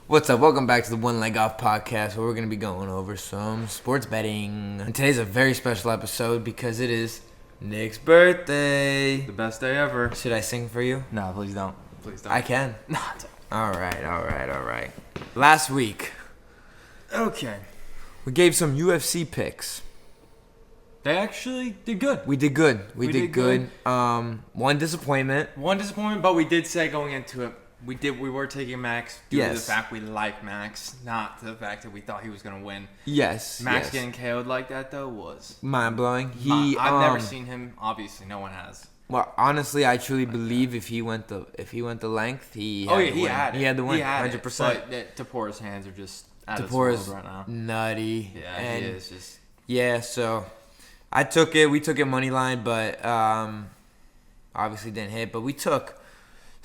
What's up? Welcome back to the One Leg Off podcast, where we're going to be going over some sports betting. And today's a very special episode because it is Nick's birthday. The best day ever. Should I sing for you? No, please don't. Please don't. I can. No. All right. Last week, Okay. we gave some UFC picks. They actually did good. We did good. We did good. good. One disappointment. One disappointment, but we did say going into it, we were taking Max due to the fact we like Max, not the fact that we thought he was going to win. Yes. Max getting KO'd like that, though, was mind-blowing. I've never seen him. Obviously, no one has. Well, honestly, I truly believe if he went the length, he had the win. 100%. But Tapora's hands are just out of this Tapora's world right now. nutty. Yeah, and he is just. Yeah, so I took it. We took it money line, but obviously didn't hit. But we took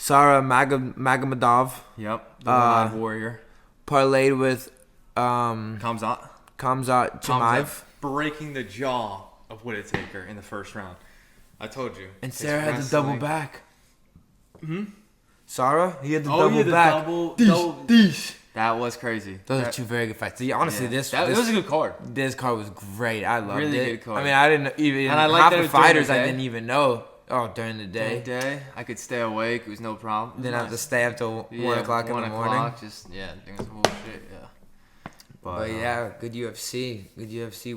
Sara Magomedov. Yep. The one-eyed warrior. Parlayed with Khamzat Chimaev. Breaking the jaw of Whittaker in the first round. I told you. And Sarah had the double back. Hmm? Sarah? He had the double back. Double. That was crazy. Those are two very good fights. Honestly, it this was a good card. This card was great. I loved really it. Good card. I mean, I didn't even. And I liked half that the it was during fighters the I day. didn't even know. Oh, during the day. I could stay awake. It was no problem. Didn't have to stay up till 1 o'clock in the morning. Just doing some bullshit. Yeah. But yeah, good UFC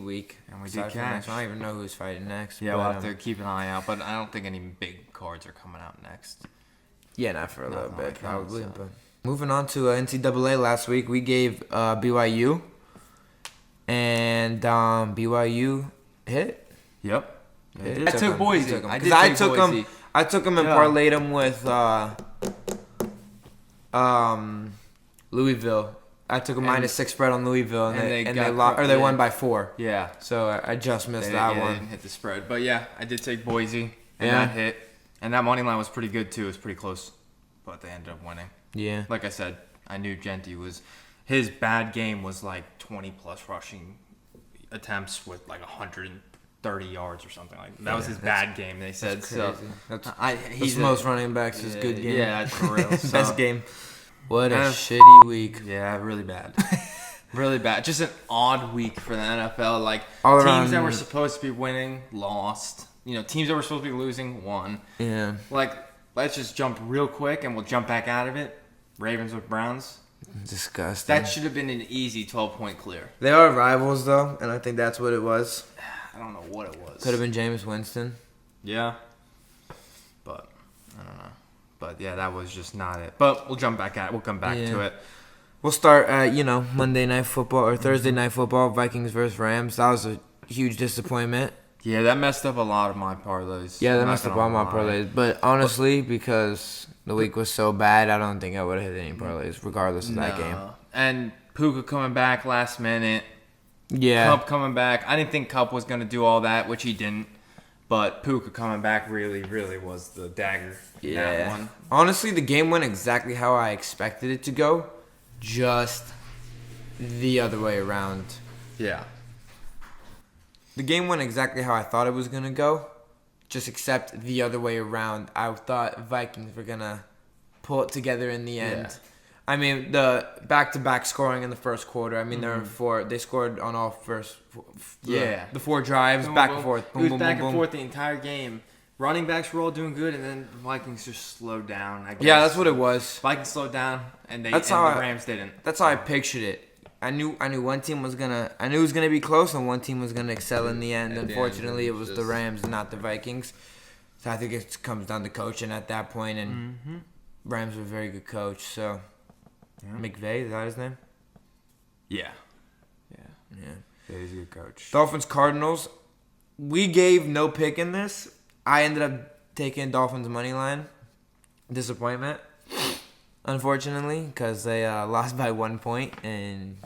week. And we Aside did from cash. next, I don't even know who's fighting next. Yeah, but, we'll have to keep an eye out. But I don't think any big cards are coming out next. Yeah, not for a little bit, like that, probably. so. But moving on to NCAA last week, we gave BYU, and BYU hit. Yep. Hit. I took Boise. I took him. I took him and parlayed him with Louisville. I took a -6 spread on Louisville, and they won by 4. Yeah. So I just missed that one. They didn't hit the spread, but yeah, I did take Boise, and that hit, and that money line was pretty good too. It was pretty close, but they ended up winning. Yeah. Like I said, I knew Genty his bad game was like 20 plus rushing attempts with like 130 yards or something like that. That was his bad game. They said so. He's most running backs. His good game. Yeah, that's for real. Best game. What a shitty week. Yeah, really bad. Really bad. Just an odd week for the NFL. Like, all teams that were supposed to be winning, lost. Teams that were supposed to be losing, won. Yeah. Like, let's just jump real quick and we'll jump back out of it. Ravens with Browns. Disgusting. That should have been an easy 12-point clear. They are rivals, though, and I think that's what it was. I don't know what it was. Could have been Jameis Winston. Yeah. But, I don't know. But, yeah, that was just not it. But we'll jump back at it. We'll come back to it. We'll start at, Monday Night Football or Thursday Night Football, Vikings versus Rams. That was a huge disappointment. Yeah, that messed up a lot of my parlays. Yeah, that messed up all my parlays. But honestly, because the week was so bad, I don't think I would have hit any parlays regardless of that game. And Puka coming back last minute. Yeah. Cup coming back. I didn't think Cup was going to do all that, which he didn't. But Puka coming back really, really was the dagger in that one. Honestly, the game went exactly how I expected it to go. Just the other way around. Yeah. The game went exactly how I thought it was going to go. Just except the other way around. I thought Vikings were going to pull it together in the end. Yeah. I mean, the back-to-back scoring in the first quarter. I mean, they scored on all the 4 drives, back and forth. Boom, it was back and forth the entire game. Running backs were all doing good, and then the Vikings just slowed down. I guess. Yeah, that's what it was. Vikings slowed down, and the Rams didn't. That's how I pictured it. I knew one team was gonna. I knew it was gonna be close, and one team was gonna excel in the end. Unfortunately, it was the Rams, not the Vikings. So I think it comes down to coaching at that point, and Rams were a very good coach. So McVay, is that his name? Yeah. Yeah, he's a good coach. Dolphins Cardinals. We gave no pick in this. I ended up taking Dolphins money line. Disappointment. Unfortunately, because they lost by 1 point, and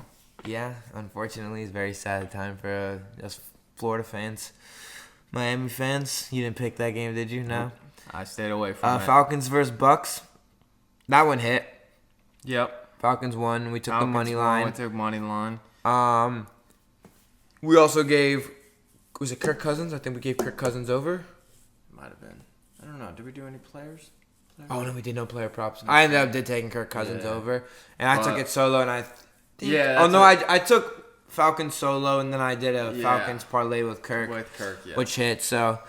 unfortunately, it's a very sad time for us Florida fans, Miami fans. You didn't pick that game, did you? No, I stayed away from it. Falcons versus Bucks. That one hit. Yep. Falcons won. We took the money line. We took money line. We also gave. Was it Kirk Cousins? I think we gave Kirk Cousins over. Might have been. I don't know. Did we do any players? Oh no, we did no player props. I ended up taking Kirk Cousins over, and I took it solo, and I. Oh no, I took Falcons solo, and then I did a Falcons parlay with Kirk. Which hit. So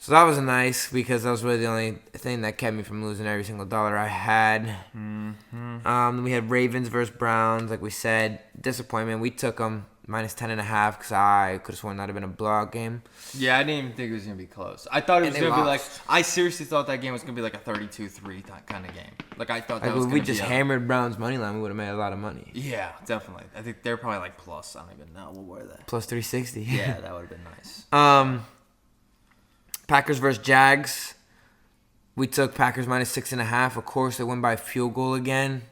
that was nice because that was really the only thing that kept me from losing every single dollar I had. Mm-hmm. We had Ravens versus Browns, like we said. Disappointment. We took them -10.5 because I could have sworn that'd have been a blowout game. Yeah, I didn't even think it was gonna be close. I thought it was gonna be like. I seriously thought that game was gonna be like a 32-3 kind of game. Like I thought that was. If we just hammered Browns money line, we would have made a lot of money. Yeah, definitely. I think they're probably like plus. I don't even know. What were they? Plus 360. Yeah, that would have been nice. Packers versus Jags. We took Packers -6.5. Of course, they win by a field goal again.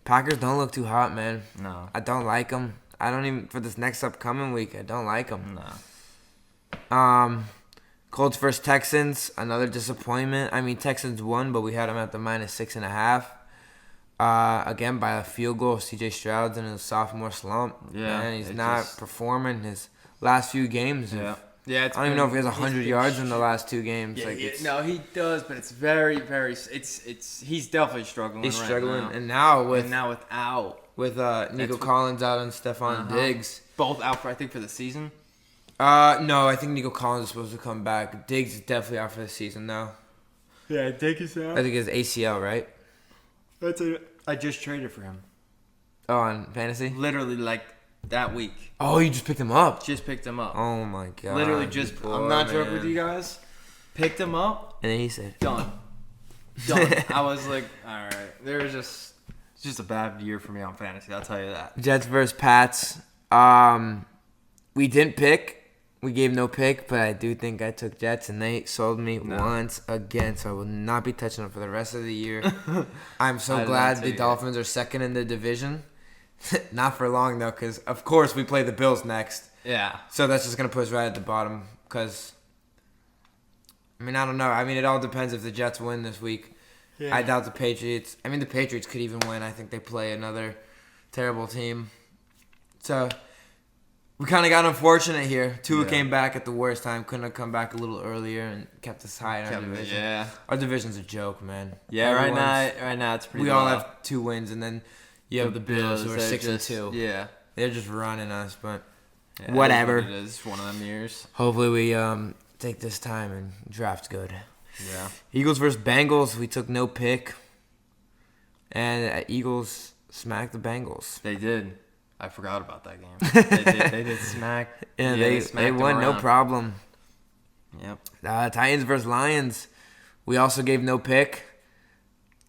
Packers don't look too hot, man. No, I don't like them. I don't even for this next upcoming week. I don't like them. No. Colts versus Texans. Another disappointment. I mean, Texans won, but we had them at the -6.5. Again by a field goal. C.J. Stroud's in his sophomore slump. Yeah, man, he's not performing his last few games. Yeah, I don't even know if he has 100 yards in the last 2 games. Yeah, no, he does, but it's very, very. He's definitely struggling. He's struggling, right now. and now without Nico Collins out and Stephon Diggs, both out I think for the season. No, I think Nico Collins is supposed to come back. Diggs is definitely out for the season now. Yeah, Diggs is out. I think it's ACL, right? I just traded for him. Oh, on fantasy? Literally like that week. Oh, you just picked him up? Just picked him up. Oh my god! Literally just. I'm not joking with you guys. Picked him up. And then he said, "Done." I was like, all right. It's just a bad year for me on fantasy. I'll tell you that. Jets versus Pats. We didn't pick. We gave no pick, but I do think I took Jets, and they sold me once again, so I will not be touching them for the rest of the year. I'm so glad the Dolphins are second in the division. Not for long, though, because, of course, we play the Bills next. Yeah. So that's just going to put us right at the bottom, because, I mean, I don't know. I mean, it all depends if the Jets win this week. Yeah. I doubt the Patriots. I mean, the Patriots could even win. I think they play another terrible team. So we kind of got unfortunate here. Tua came back at the worst time. Couldn't have come back a little earlier and kept us high in our division. Yeah. Our division's a joke, man. Yeah, right now it's pretty We all have 2 wins, and then you have the Bills who are 6-2. Yeah. They're just running us, but yeah, whatever. It is one of them years. Hopefully we take this time and draft good. Yeah. Eagles versus Bengals. We took no pick. And Eagles smacked the Bengals. They did. I forgot about that game. They did smack. Yeah, they won no problem. Yep. Titans versus Lions. We also gave no pick.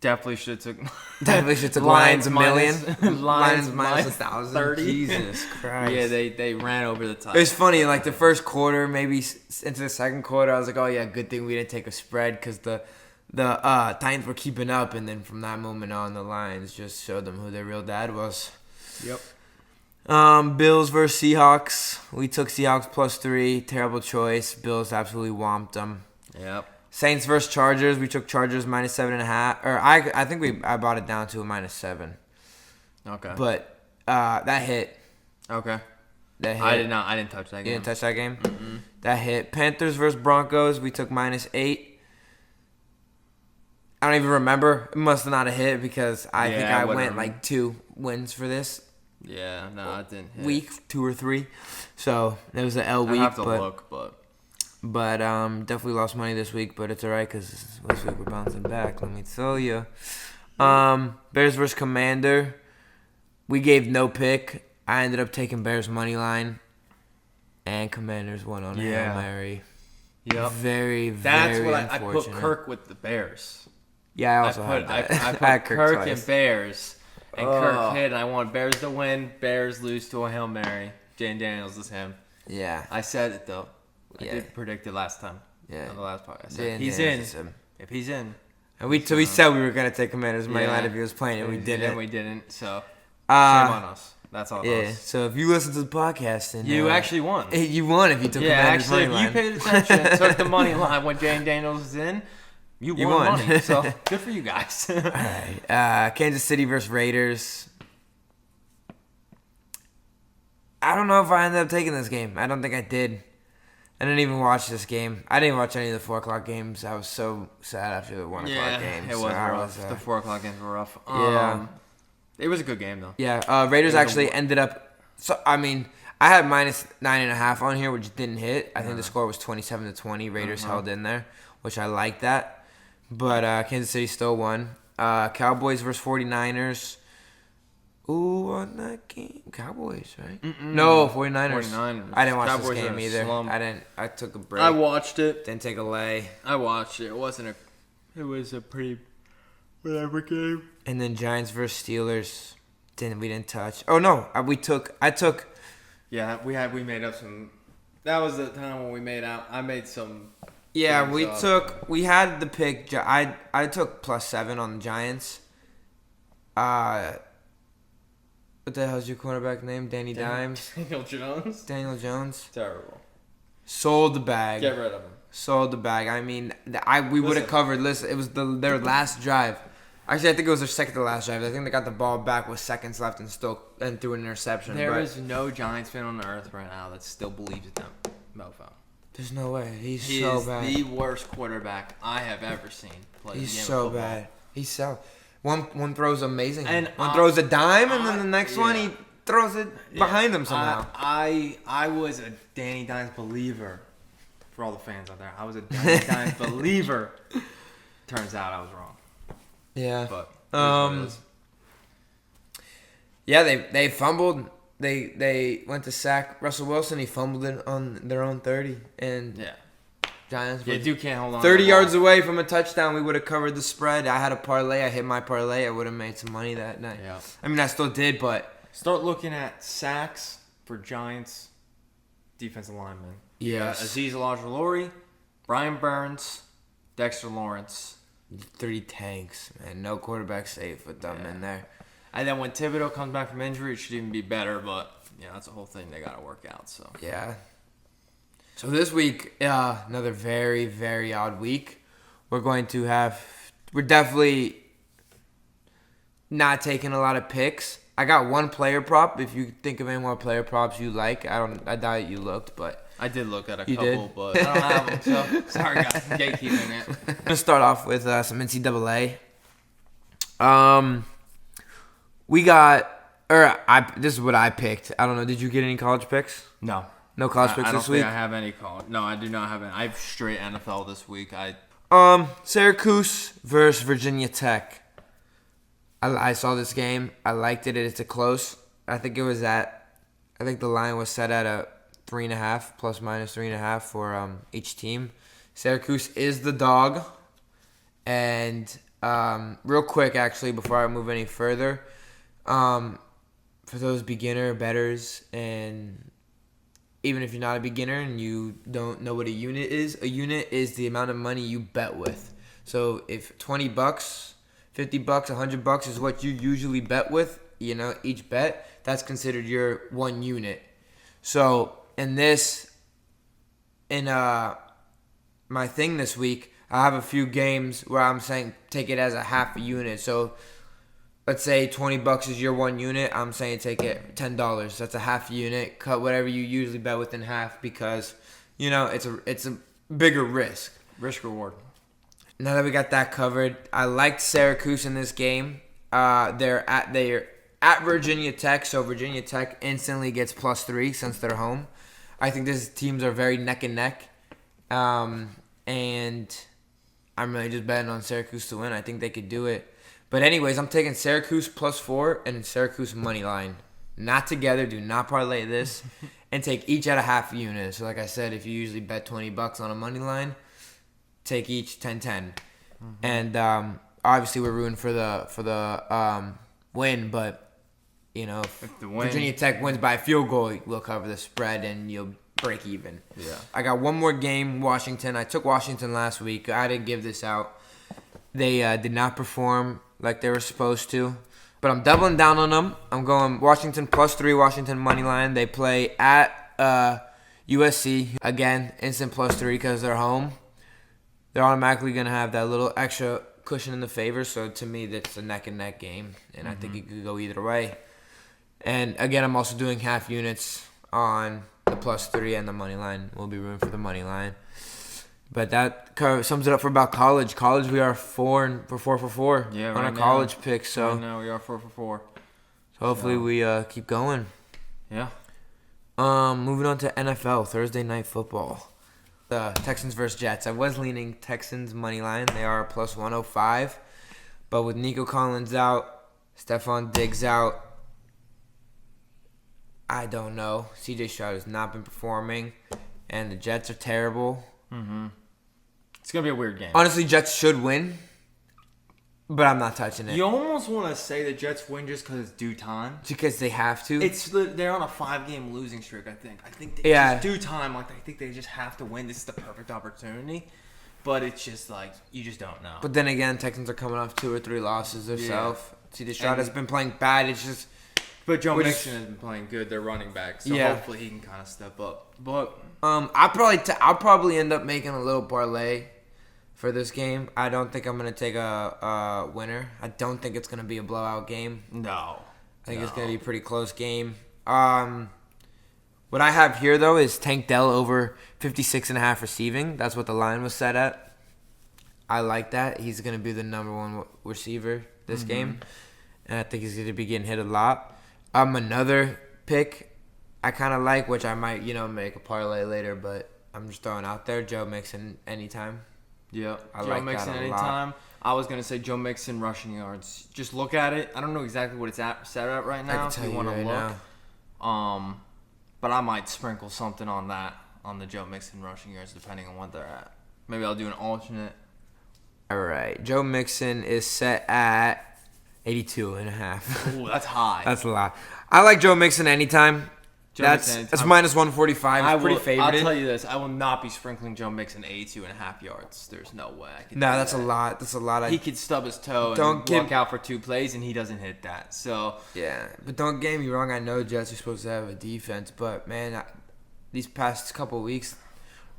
Definitely should have took Lions a million. Lions minus 1,000. 30. Jesus Christ. Yeah, they ran over the top. It was funny. Like the first quarter, maybe into the second quarter, I was like, oh yeah, good thing we didn't take a spread because the Titans were keeping up, and then from that moment on, the Lions just showed them who their real dad was. Yep. Bills versus Seahawks. We took Seahawks +3. Terrible choice. Bills absolutely whomped them. Yep. Saints versus Chargers. We took Chargers -7.5. Or I think I brought it down to a -7. Okay. But that hit. Okay. That hit. I didn't touch that game. You didn't touch that game? Mm-mm. That hit. Panthers versus Broncos. We took -8. I don't even remember. It must have not have hit because I think I went like 2 wins for this. Yeah, no, it didn't hit. Week 2 or 3. So it was an L week. I have to look, but definitely lost money this week. But it's alright because this week we're bouncing back. Let me tell you. Bears versus Commander. We gave no pick. I ended up taking Bears money line, and Commanders won on a Hail Mary. Yep. Very, That's very what unfortunate. I put Kirk with the Bears. Yeah, I also had that. I put Kirk and Bears. And Kirk hit, and I want Bears to win. Bears lose to a Hail Mary. Jane Daniels is him. Yeah. I said it, though. I did predict it last time. Yeah. On the last podcast. I said, He's in. If he's in. And we said we were going to take Commanders money line if he was playing, and we didn't. And we didn't, so shame on us. That's all. Yeah, so if you listen to the podcast, and you actually won. You won if you took Commanders money line. Yeah, actually, if you paid attention and took the money line when Jane Daniels was in, you won money. So good for you guys. All right. Kansas City versus Raiders. I don't know if I ended up taking this game. I don't think I did. I didn't even watch this game. I didn't watch any of the 4 o'clock games. I was so sad after the 1 o'clock game. It was rough. The 4 o'clock games were rough. Yeah. It was a good game, though. Yeah. Raiders actually ended up... So, I mean, I had minus 9.5 on here, which didn't hit. I think the score was 27-20. Raiders held in there, which I like that. But Kansas City still won. Cowboys versus 49ers. Ooh, on that game, Cowboys, right? No, 49ers. 49ers. I didn't watch Cowboys this game are a either. slump. I took a break. I watched it. Didn't take a lay. I watched it. It was a pretty whatever game. And then Giants versus Steelers. We didn't touch. Oh no, I took. Yeah, we made up some. That was the time when we made out. I made some. Yeah, we had the pick. I took +7 on the Giants. What the hell's your quarterback name? Danny Dimes? Daniel Jones. Terrible. Sold the bag. Get rid of him. Sold the bag. I mean, we would have covered. Listen, it was their last drive. Actually, I think it was their second to last drive. I think they got the ball back with seconds left and threw an interception. There is no Giants fan on earth right now that still believes in them, mofo. There's no way. He is bad. The worst quarterback I have ever seen play. He's so bad. He's so. One throws amazing. And one throws a dime, and then the next one he throws it behind him somehow. I was a Danny Dimes believer. For all the fans out there, I was a Danny Dimes believer. Turns out I was wrong. Yeah. But yeah, they fumbled. They went to sack Russell Wilson. He fumbled it on their own 30, and yeah. Giants. Yeah, Duke can't hold on. 30 yards away from a touchdown, we would have covered the spread. I had a parlay. I hit my parlay. I would have made some money that night. Yeah. I mean, I still did, but start looking at sacks for Giants defensive linemen. Yeah. Azeez Ojulari, Brian Burns, Dexter Lawrence. 30 tanks, man. No quarterback safe with them in there. And then when Thibodeau comes back from injury, it should even be better. But that's a whole thing they got to work out. So yeah. So this week, another very, very odd week. We're definitely not taking a lot of picks. I got one player prop. If you think of any more player props you like, I doubt you looked, but I did look at a you couple, did? but I don't have them. So sorry, guys, I'm gatekeeping it. I'm gonna start off with some NCAA. This is what I picked. I don't know. Did you get any college picks? No. No college picks this week? I don't think I have any college. No, I do not have any. I have straight NFL this week. Syracuse versus Virginia Tech. I saw this game. I liked it. It's a close. I think the line was set at a 3.5, plus minus 3.5 for each team. Syracuse is the dog. And real quick, actually, before I move any further, for those beginner bettors, and even if you're not a beginner and you don't know what a unit is the amount of money you bet with. So if $20, $50, $100 is what you usually bet with, each bet, that's considered your one unit. So in my thing this week, I have a few games where I'm saying take it as a half a unit. So let's say $20 is your one unit. I'm saying take it $10. That's a half unit. Cut whatever you usually bet with in half because, it's a bigger risk. Risk reward. Now that we got that covered, I liked Syracuse in this game. They're at Virginia Tech, so Virginia Tech instantly gets +3 since they're home. I think these teams are very neck and neck, and I'm really just betting on Syracuse to win. I think they could do it. But anyways, I'm taking Syracuse +4 and Syracuse money line. Not together. Do not parlay this. And take each at a half unit. So like I said, if you usually bet $20 on a money line, take each 10-10. And obviously we're rooting for the win, but if Virginia Tech wins by a field goal, we'll cover the spread and you'll break even. Yeah. I got one more game, Washington. I took Washington last week. I didn't give this out. They did not perform like they were supposed to. But I'm doubling down on them. I'm going Washington +3, Washington money line. They play at USC. Again, instant +3 because they're home. They're automatically going to have that little extra cushion in the favor. So to me, that's a neck and neck game. And I think it could go either way. And again, I'm also doing half units on the +3 and the money line. We'll be rooting for the money line. But that sums it up for about college. College, we are 4 for 4 Yeah, on right our now. college picks. So Right now we are 4 for 4. hopefully we keep going. Yeah. Moving on to NFL, Thursday night football. The Texans versus Jets. I was leaning Texans money line. They are +105. But with Nico Collins out, Stephon Diggs out, I don't know. CJ Stroud has not been performing, and the Jets are terrible. It's going to be a weird game. Honestly, Jets should win, but I'm not touching it. You almost want to say the Jets win just because it's due time. Because they have to. They're on a 5-game losing streak, I think. I think they just due time. Like, I think they just have to win. This is the perfect opportunity. But it's just like, you just don't know. But then again, Texans are coming off 2 or 3 losses themselves. CJ Stroud has been playing bad. It's just... But Joe Mixon has been playing good. They're running back. So hopefully he can kind of step up. But I'll probably end up making a little parlay for this game. I don't think I'm going to take a winner. I don't think it's going to be a blowout game. No. I think it's going to be a pretty close game. What I have here, though, is Tank Dell over 56.5 receiving. That's what the line was set at. I like that. He's going to be the number 1 receiver this game. And I think he's going to be getting hit a lot. Another pick I kind of like, which I might, make a parlay later, but I'm just throwing out there. Joe Mixon anytime. Yeah, I Joe like Mixon that a anytime. lot. I was gonna say Joe Mixon rushing yards. Just look at it. I don't know exactly what it's set at right now. I can tell you want to right look. now. But I might sprinkle something on the Joe Mixon rushing yards depending on what they're at. Maybe I'll do an alternate. All right, Joe Mixon is set at 82.5. Ooh, that's high. That's a lot. I like Joe Mixon anytime. That's minus 145. It's pretty favored. I'll tell you this. I will not be sprinkling Joe Mixon 82.5 yards. There's no way I could No, do that's that. a lot. That's a lot. He could stub his toe and walk out for 2 plays, and he doesn't hit that. So yeah, but don't get me wrong. I know Jets are supposed to have a defense, but man, these past couple weeks,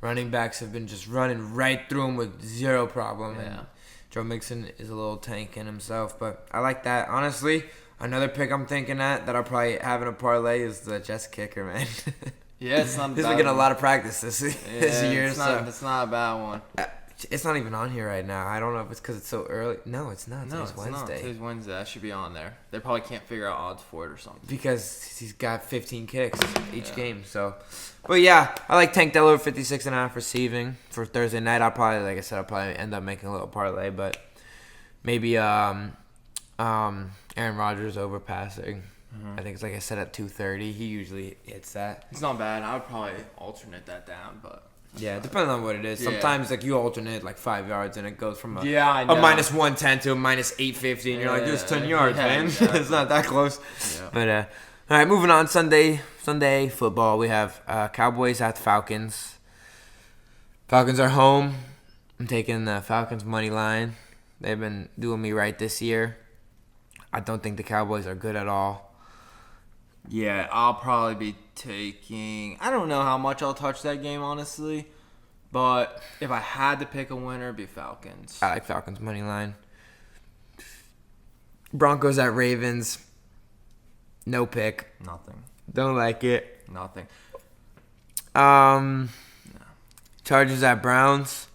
running backs have been just running right through him with zero problem. Yeah. And Joe Mixon is a little tank in himself, but I like that. Honestly, another pick I'm thinking that I'll probably have in a parlay is the Jets kicker, man. yeah, it's not. He's been getting a lot of practice this year. It's not a bad one. It's not even on here right now. I don't know if it's because it's so early. No, it's not. Today's Wednesday. Today's Wednesday. That should be on there. They probably can't figure out odds for it or something. Because he's got 15 kicks each game. So, but yeah, I like Tank Dell over 56.5 receiving for Thursday night. I'll probably end up making a little parlay, but maybe Aaron Rodgers over passing. I think it's like I said at 230. He usually hits that. It's not bad. I would probably alternate that down, but. Yeah, depending on what it is. Yeah. Sometimes like you alternate like 5 yards and it goes from a I know. minus 110 to a minus 850 and you're like, there's 10 yards, man. Exactly. It's not that close. Yeah. But all right, moving on. Sunday football. We have Cowboys at the Falcons. Falcons are home. I'm taking the Falcons money line. They've been doing me right this year. I don't think the Cowboys are good at all. Yeah, I'll probably be taking. I don't know how much I'll touch that game, honestly. But if I had to pick a winner, it'd be Falcons. I like Falcons money line. Broncos at Ravens. No pick. Nothing. Don't like it. Nothing. Chargers at Browns.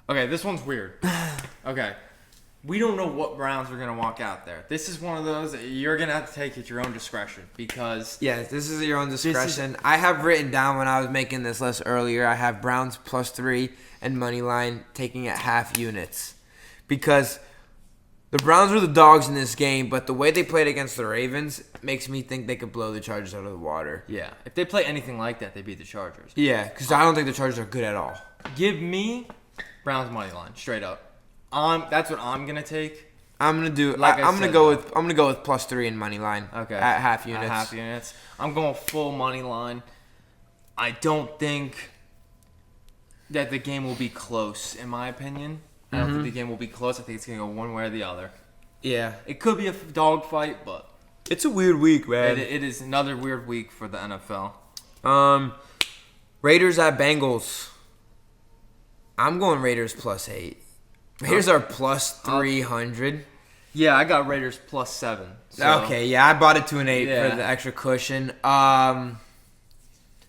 Okay, this one's weird. Okay. We don't know what Browns are going to walk out there. This is one of those that you're going to have to take at your own discretion because... Yes, this is your own discretion. I have written down when I was making this list earlier, I have Browns +3 and money line taking at half units. Because the Browns were the dogs in this game, but the way they played against the Ravens makes me think they could blow the Chargers out of the water. Yeah, if they play anything like that, they beat the Chargers. Yeah, because I don't think the Chargers are good at all. Give me Browns money line, straight up. That's what I'm gonna take. I'm gonna do. Like I'm gonna go with +3 and money line. Okay. At half units. At half units. I'm going full money line. I don't think that the game will be close, in my opinion. I don't think the game will be close. I think it's gonna go one way or the other. Yeah. It could be a dog fight, but It's a weird week, man. it is another weird week for the NFL. Raiders at Bengals. I'm going Raiders +8. Raiders are +300. Yeah, I got Raiders +7. So. Okay, yeah, I bought it to an 8 Yeah. for the extra cushion.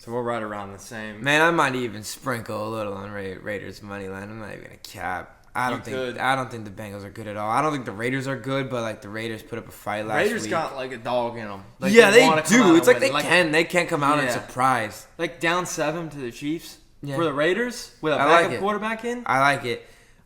So we're right around the same. Man, I might even sprinkle a little on Raiders money line. I'm not even gonna cap. I don't think the Bengals are good at all. I don't think the Raiders are good, but like the Raiders put up a fight last week. Raiders got like a dog in them. Like, yeah, they wanna do. It's like they can't come out and surprise. Like down 7 to the Chiefs for the Raiders with a backup quarterback in. I like it.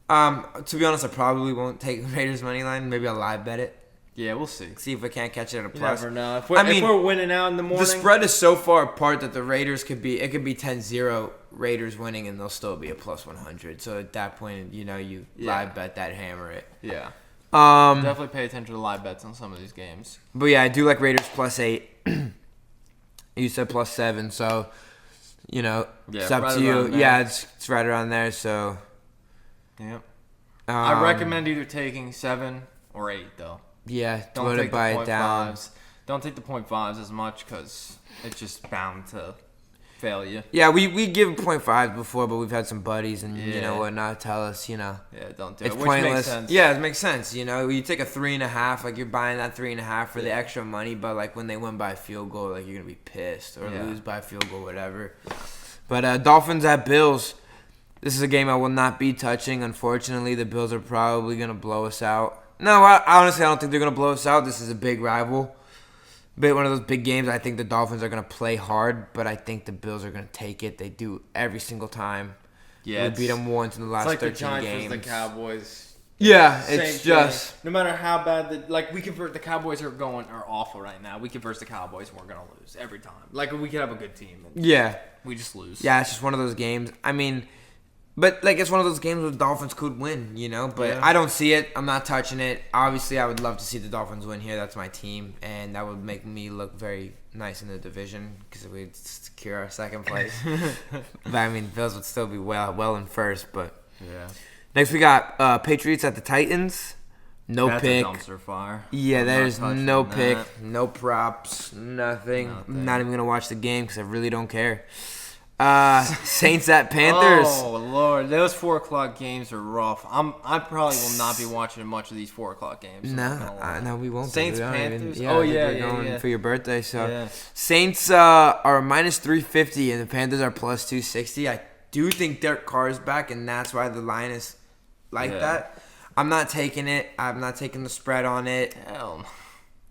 To be honest, I probably won't take Raiders money line. Maybe I'll live bet it. Yeah, we'll see. See if we can't catch it at a plus. You never know. If we're winning out in the morning. The spread is so far apart that the Raiders could be 10-0 Raiders winning and they'll still be a plus 100. So at that point, you live bet that, hammer it. Yeah. Definitely pay attention to live bets on some of these games. But yeah, I do like Raiders plus 8. You said plus 7, so it's up to you. Yeah, it's right around there. So. Yep. I recommend either taking 7 or 8 though. Yeah, don't take buy it down. Don't take the 0.5s as much because it's just bound to fail you. Yeah, we give 0.5 before, but we've had some buddies and whatnot tell us, Yeah, don't do it's it. Which pointless. Makes sense. Yeah, it makes sense. You take a 3.5, like you're buying that 3.5 for the extra money, but like when they win by a field goal, like you're gonna be pissed or lose by a field goal, whatever. But Dolphins at Bills. This is a game I will not be touching. Unfortunately, the Bills are probably gonna blow us out. No, honestly, I don't think they're going to blow us out. This is a big rival. One of those big games. I think the Dolphins are going to play hard, but I think the Bills are going to take it. They do every single time. Yeah, we beat them once in the last 13 games. It's like the Giants versus the Cowboys. Yeah, it's just... No matter how bad... the Cowboys are awful right now. We could versus the Cowboys and we're going to lose every time. Like, we could have a good team. And we just lose. Yeah, it's just one of those games. I mean... But, it's one of those games where the Dolphins could win, But I don't see it. I'm not touching it. Obviously, I would love to see the Dolphins win here. That's my team. And that would make me look very nice in the division because we'd secure our second place. But, I mean, Bills would still be well in first. But next we got Patriots at the Titans. That's pick. That's a dumpster fire. Yeah, there's no pick. No props. Nothing. I'm not even going to watch the game because I really don't care. Saints at Panthers. Oh Lord, those 4:00 games are rough. I probably will not be watching much of these 4:00 games. No, we won't. Saints Panthers. Going for your birthday. So Saints are minus 350 and the Panthers are plus 260. I do think Derek Carr is back, and that's why the line is like that. I'm not taking it. I'm not taking the spread on it. Hell,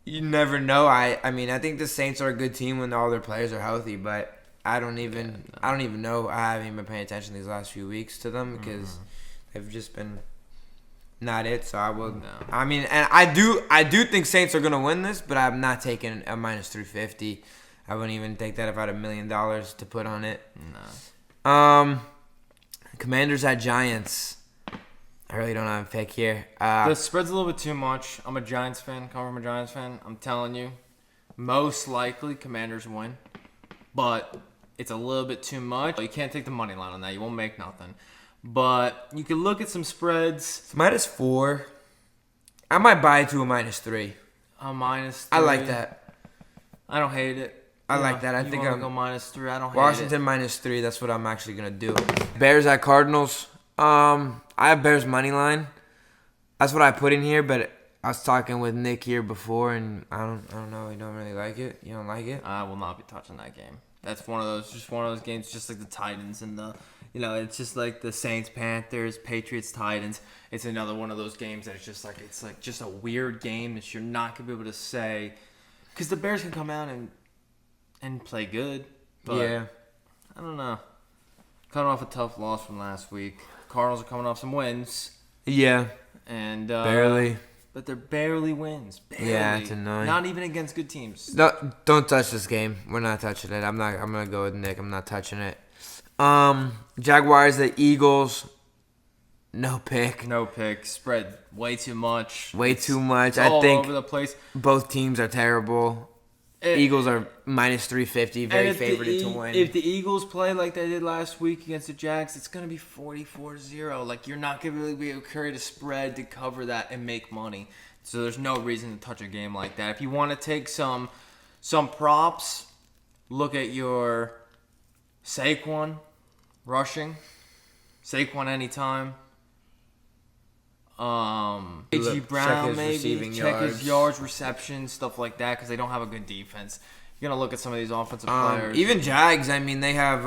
you never know. I mean, I think the Saints are a good team when all their players are healthy, but. I don't even know. I haven't even been paying attention these last few weeks to them because they've just been not it. So I will. No. I mean, and I do think Saints are gonna win this, but I'm not taking a minus 350. I wouldn't even take that if I had $1 million to put on it. No. Commanders at Giants. I really don't have a pick here. The spread's a little bit too much. I'm a Giants fan. Come from a Giants fan. I'm telling you, most likely Commanders win, but. It's a little bit too much. You can't take the money line on that. You won't make nothing. But you can look at some spreads. It's minus 4. I might buy it to a minus 3. A minus 3. I like that. I don't hate it. I like that. I think I'm go minus 3. I don't hate Washington minus 3. That's what I'm actually gonna do. Bears at Cardinals. I have Bears money line. That's what I put in here, but I was talking with Nick here before, and I don't know. You don't really like it. You don't like it. I will not be touching that game. That's one of those games, just like the Titans and it's just like the Saints, Panthers, Patriots, Titans. It's another one of those games that it's just a weird game that you're not gonna be able to say, because the Bears can come out and play good. But I don't know. Coming off a tough loss from last week. Cardinals are coming off some wins. Yeah. And barely. But they're barely wins. Barely. Yeah, it's annoying. Not even against good teams. No, don't touch this game. We're not touching it. I'm gonna go with Nick. I'm not touching it. Jaguars, the Eagles. No pick. No pick. Spread way too much. Way too much. I think all over the place. Both teams are terrible. Eagles are minus 350, very favored to win. If the Eagles play like they did last week against the Jags, it's going to be 44-0. Like, you're not going to really be able to create a spread to cover that and make money. So there's no reason to touch a game like that. If you want to take some props, look at your Saquon rushing. Saquon anytime. A.G. Brown maybe check his yards, receptions, stuff like that, because they don't have a good defense. you're gonna look at some of these offensive players. Even Jags. I mean, they have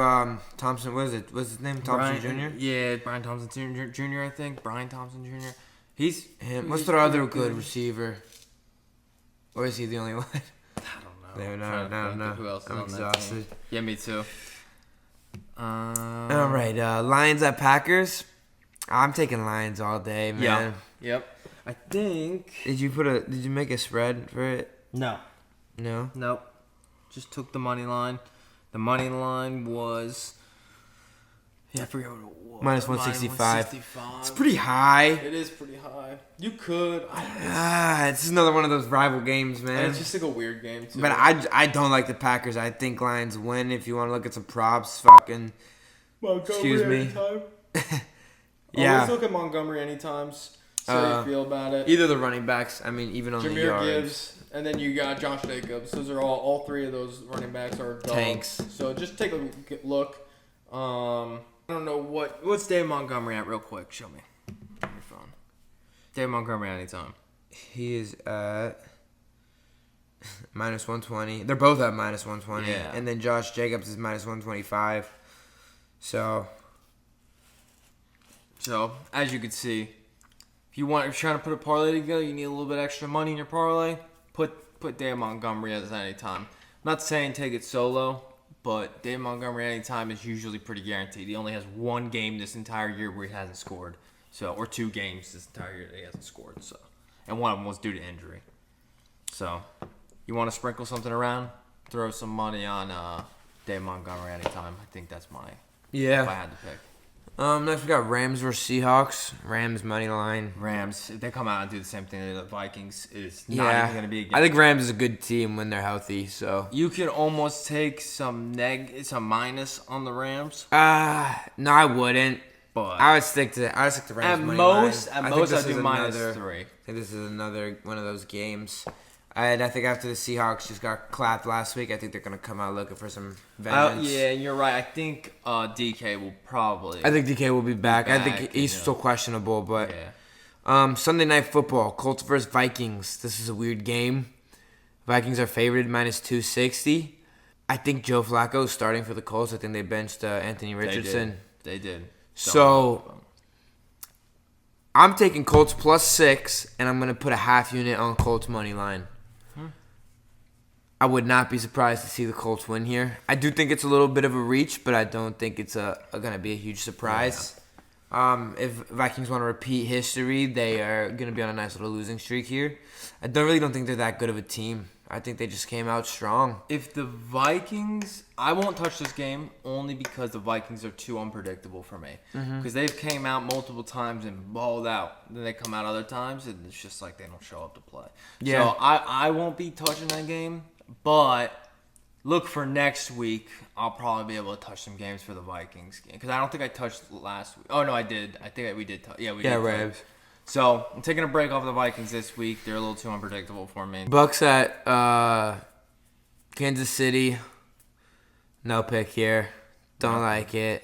Thompson. What is it? What's his name? Thompson Jr. Yeah, Brian Thompson Jr. I think Brian Thompson Jr. He's him. What's their other good receiver? Or is he the only one? I don't know. No. Who else is I'm on exhausted. That team. Yeah, me too. All right, Lions at Packers. I'm taking Lions all day, man. Yep. I think. Did you make a spread for it? No. Nope. Just took the money line. The money line was. Yeah, I forget what it was. Minus 165. It's pretty high. It is pretty high. You could. It's just another one of those rival games, man. It's just like a weird game, too. But I don't like the Packers. I think Lions win. If you want to look at some props, fucking. Excuse me. Yeah. Always look at Montgomery anytime. See how you feel about it. Either the running backs. I mean, even on the yards. Gibbs, and then you got Josh Jacobs. Those are all three of those running backs are dogs. Tanks. So just take a look. I don't know what's Dave Montgomery at real quick. Show me on your phone. Dave Montgomery anytime. He is at minus 120. They're both at minus 120. Yeah. And then Josh Jacobs is minus 125. So as you can see, if you're trying to put a parlay together, you need a little bit extra money in your parlay. Put Dave Montgomery as anytime. I'm not saying take it solo, but Dave Montgomery anytime is usually pretty guaranteed. He only has one game this entire year where he hasn't scored. Or 2 games this entire year that he hasn't scored. And one of them was due to injury. So, you want to sprinkle something around? Throw some money on Dave Montgomery anytime. I think that's if I had to pick. Next we got Rams versus Seahawks. Rams money line. Rams, if they come out and do the same thing that the Vikings, is not even going to be a game. I think Rams is a good team when they're healthy. So you can almost take some minus on the Rams. No, I wouldn't. But I would stick to Rams money line. At most, I'd do minus 3. I think this is another one of those games. And I think after the Seahawks just got clapped last week, I think they're going to come out looking for some vengeance. Yeah, you're right. I think DK will probably... I think DK will be back. I think he's still questionable, but... Yeah. Sunday Night Football, Colts versus Vikings. This is a weird game. Vikings are favored minus 260. I think Joe Flacco is starting for the Colts. I think they benched Anthony Richardson. They did. So... I'm taking Colts plus 6, and I'm going to put a half unit on Colts money line. I would not be surprised to see the Colts win here. I do think it's a little bit of a reach, but I don't think it's going to be a huge surprise. Yeah. If Vikings want to repeat history, they are going to be on a nice little losing streak here. I don't think they're that good of a team. I think they just came out strong. If the Vikings... I won't touch this game only because the Vikings are too unpredictable for me. Because they've came out multiple times and balled out. Then they come out other times and it's just like they don't show up to play. Yeah. So I won't be touching that game. But look for next week. I'll probably be able to touch some games for the Vikings game. Because I don't think I touched last week. Oh, no, I did. I think we did. We did. Rams. So, I'm taking a break off the Vikings this week. They're a little too unpredictable for me. Bucks at Kansas City. No pick here. Don't like it.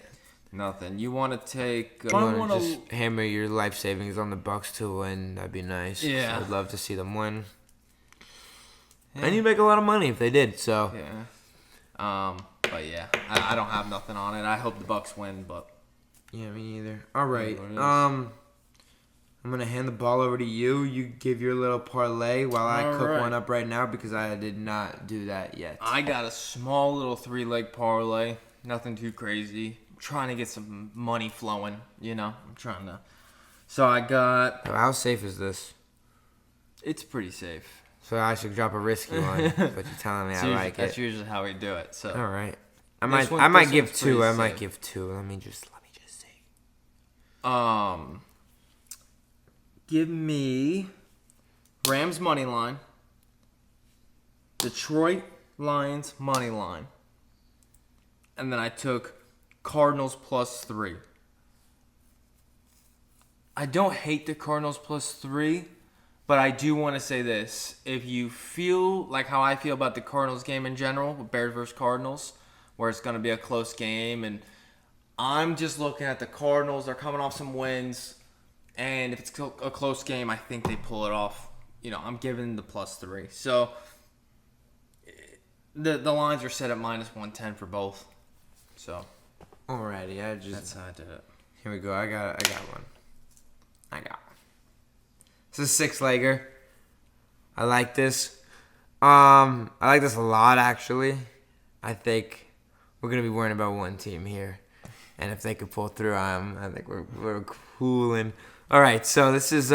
Nothing. You want to take... You want to just hammer your life savings on the Bucks to win. That'd be nice. Yeah. I'd love to see them win. Yeah. And you'd make a lot of money if they did, so... Yeah. But yeah, I don't have nothing on it. I hope the Bucks win, but... Yeah, me neither. All right. I'm going to hand the ball over to you. You give your little parlay while I cook one up right now because I did not do that yet. I got a small little 3-leg parlay. Nothing too crazy. I'm trying to get some money flowing, I'm trying to. So I got... How safe is this? It's pretty safe. So I should drop a risky one, but you're telling me I like it. That's usually how we do it. So. All right. I might give 2. I might give 2. Let me just see. Give me Rams money line, Detroit Lions money line, and then I took Cardinals plus 3. I don't hate the Cardinals plus 3, but I do want to say this. If you feel like how I feel about the Cardinals game in general, with Bears versus Cardinals, where it's going to be a close game, and I'm just looking at the Cardinals. They're coming off some wins. And if it's a close game, I think they pull it off. I'm giving the plus 3. So, The lines are set at -110 for both. So Alrighty, that's how I did it. here we go. I got one. This is a 6-legger. I like this. I like this a lot, actually. I think we're gonna be worrying about one team here, and if they could pull through, I think we're cooling. All right, so this is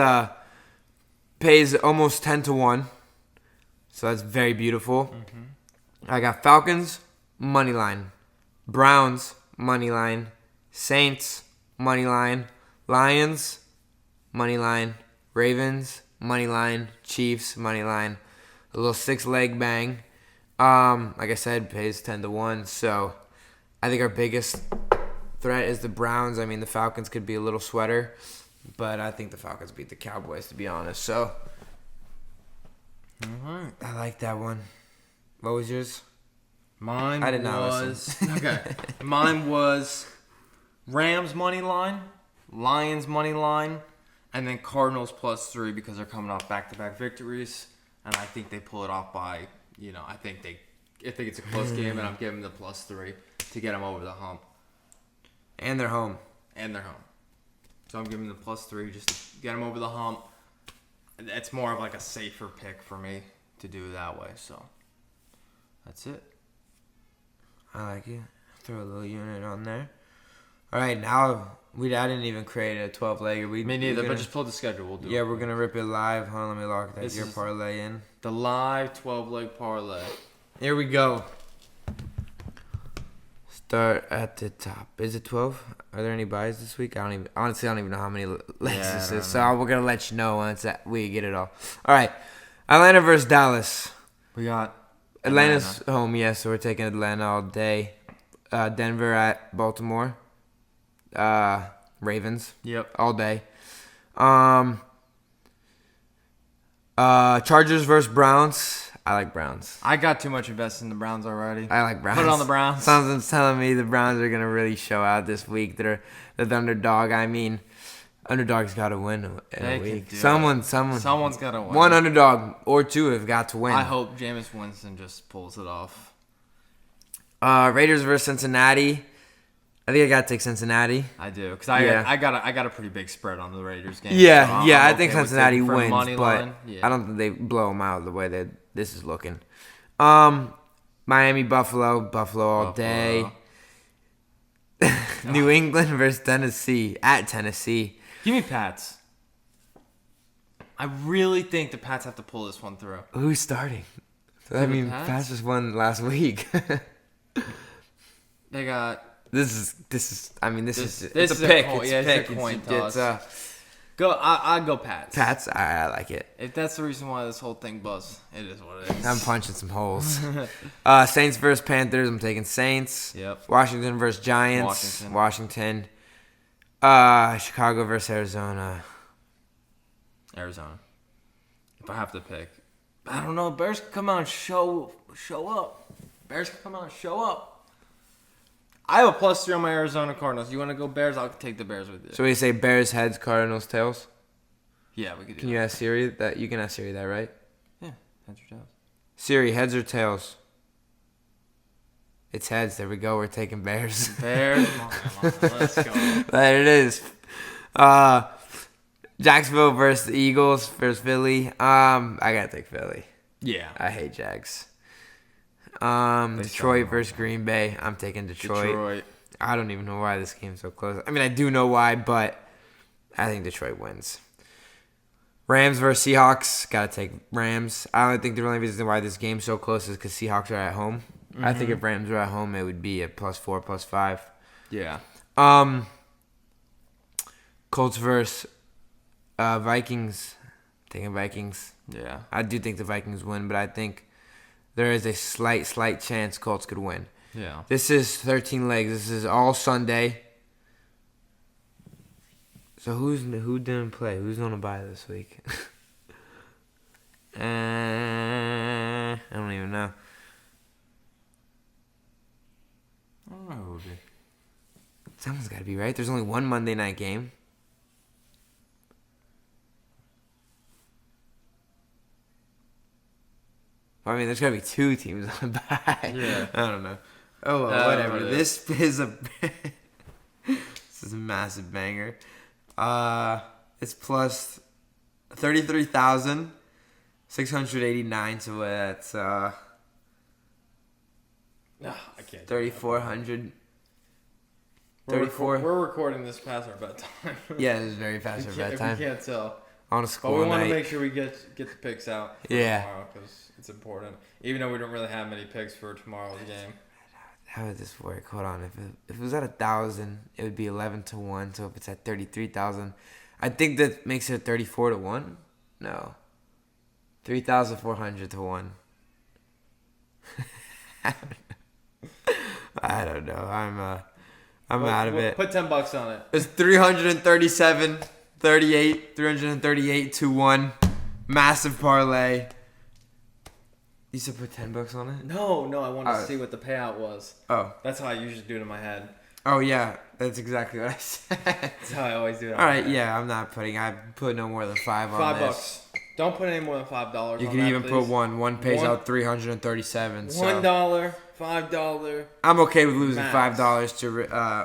pays almost 10-1, so that's very beautiful. I got Falcons money line, Browns money line, Saints money line, Lions money line, Ravens money line, Chiefs money line. A little 6-leg bang. Like I said, pays 10-1. So I think our biggest threat is the Browns. I mean, the Falcons could be a little sweater, but I think the Falcons beat the Cowboys, to be honest. So I like that one. What was yours? Mine I did not was okay. Mine was Rams money line, Lions money line, and then Cardinals +3 because they're coming off back-to-back victories, and I think they pull it off by I think it's a close game, and I'm giving them the +3 to get them over the hump. And they're home. So I'm giving them the +3 just to get them over the hump. It's more of like a safer pick for me to do that way. So that's it. I like it. Throw a little unit on there. All right, now I didn't even create a 12-legger. Me neither, but just pull the schedule. We'll do it. Yeah, we're gonna rip it live. Hold on, let me lock This your is parlay in. The live 12-leg parlay. Here we go. Start at the top. Is it 12? Are there any buys this week? I don't even know how many legs this is. So we're gonna let you know once we get it all. All right, Atlanta versus Dallas. We got Atlanta's home, yes. So we're taking Atlanta all day. Denver at Baltimore. Ravens. Yep. All day. Chargers versus Browns. I like Browns. I got too much invested in the Browns already. I like Browns. Put it on the Browns. Something's telling me the Browns are gonna really show out this week. They're the underdog. I mean, underdogs got to win in a week. Someone's got to win. One underdog or two have got to win. I hope Jameis Winston just pulls it off. Raiders versus Cincinnati. I think I gotta take Cincinnati. I do because I got a pretty big spread on the Raiders game. Yeah, so I'm okay think Cincinnati with wins, money but line. Yeah. I don't think they blow them out the way that this is looking. Miami, Buffalo all day. New England versus Tennessee at Tennessee. Give me Pats. I really think the Pats have to pull this one through. Who's starting? I mean, Pats just won last week. They got. This is a pick. It's a It's coin It's toss. I'd go Pats. Pats. I like it. If that's the reason why this whole thing buzzed, it is what it is. I'm punching some holes. Saints versus Panthers. I'm taking Saints. Yep. Washington versus Giants. Washington. Chicago versus Arizona. Arizona. If I have to pick, I don't know. Bears can come out and show up. Bears can come out and show up. I have a +3 on my Arizona Cardinals. You want to go Bears? I'll take the Bears with you. So we say Bears heads, Cardinals tails. Yeah, we could do Can you ask Siri that? You can ask Siri that, right? Yeah, heads or tails. Siri, heads or tails? It's heads. There we go. We're taking Bears. Bears. Come on, let's go. There it is. Jacksonville versus the Eagles versus Philly. I gotta take Philly. Yeah. I hate Jags. Detroit versus Green Bay. I'm taking Detroit. I don't even know why this game's so close. I mean, I do know why, but I think Detroit wins. Rams versus Seahawks. Gotta take Rams. I don't think the only reason why this game's so close is because Seahawks are at home. I think if Rams were at home, it would be a +4, +5. Yeah. Colts versus Vikings. Taking Vikings. Yeah. I do think the Vikings win, but I think there is a slight chance Colts could win. Yeah. This is 13 legs. This is all Sunday. So who didn't play? Who's gonna buy this week? I don't even know. I don't know who would be. Someone's got to be right. There's only one Monday night game. I mean, there's gonna be 2 teams on the bye. Yeah. I don't know. Oh well, whatever. This is a this is a massive banger. It's plus 33,689. So that's I can't. 3,400. We're recording this past our bedtime. Yeah, it's very past our bedtime. We can't tell. On a But school we want night. to make sure we get the picks out for tomorrow because it's important. Even though we don't really have many picks for tomorrow's game. How would this work? Hold on. If it was at 1,000, it would be 11-1. So if it's at 33,000, I think that makes it 34-1. No, 3,400 to 1. I don't know. I'm out of it. Put $10 on it. It's 337, 38, 338 to 1. Massive parlay. You said put $10 on it? No, I wanted to see what the payout was. Oh. That's how I usually do it in my head. Oh, yeah. That's exactly what I said. That's how I always do it. All right, yeah. I put no more than 5 on this. $5. Don't put any more than $5. You can even put one. One pays out 337. So. $1, $5. I'm okay with losing max. $5 to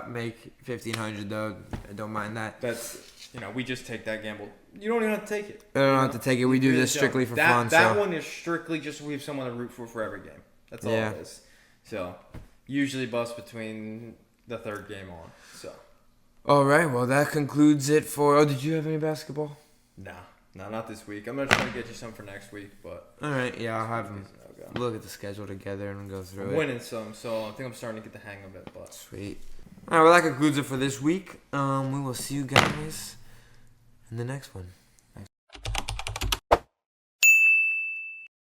make 1,500 though. I don't mind that. That's we just take that gamble. You don't even have to take it. I don't have to take it. We do this strictly for fun. That one is strictly just we have someone to root for every game. That's all it is. So usually bust between the third game on. So. All right. Well, that concludes it for. Oh, did you have any basketball? Nah. No, not this week. I'm gonna try to get you some for next week, but. All right, yeah, I'll have them look at the schedule together and go through I'm it. winning some, so I think I'm starting to get the hang of it. But sweet. All right, well that concludes it for this week. We will see you guys in the next one.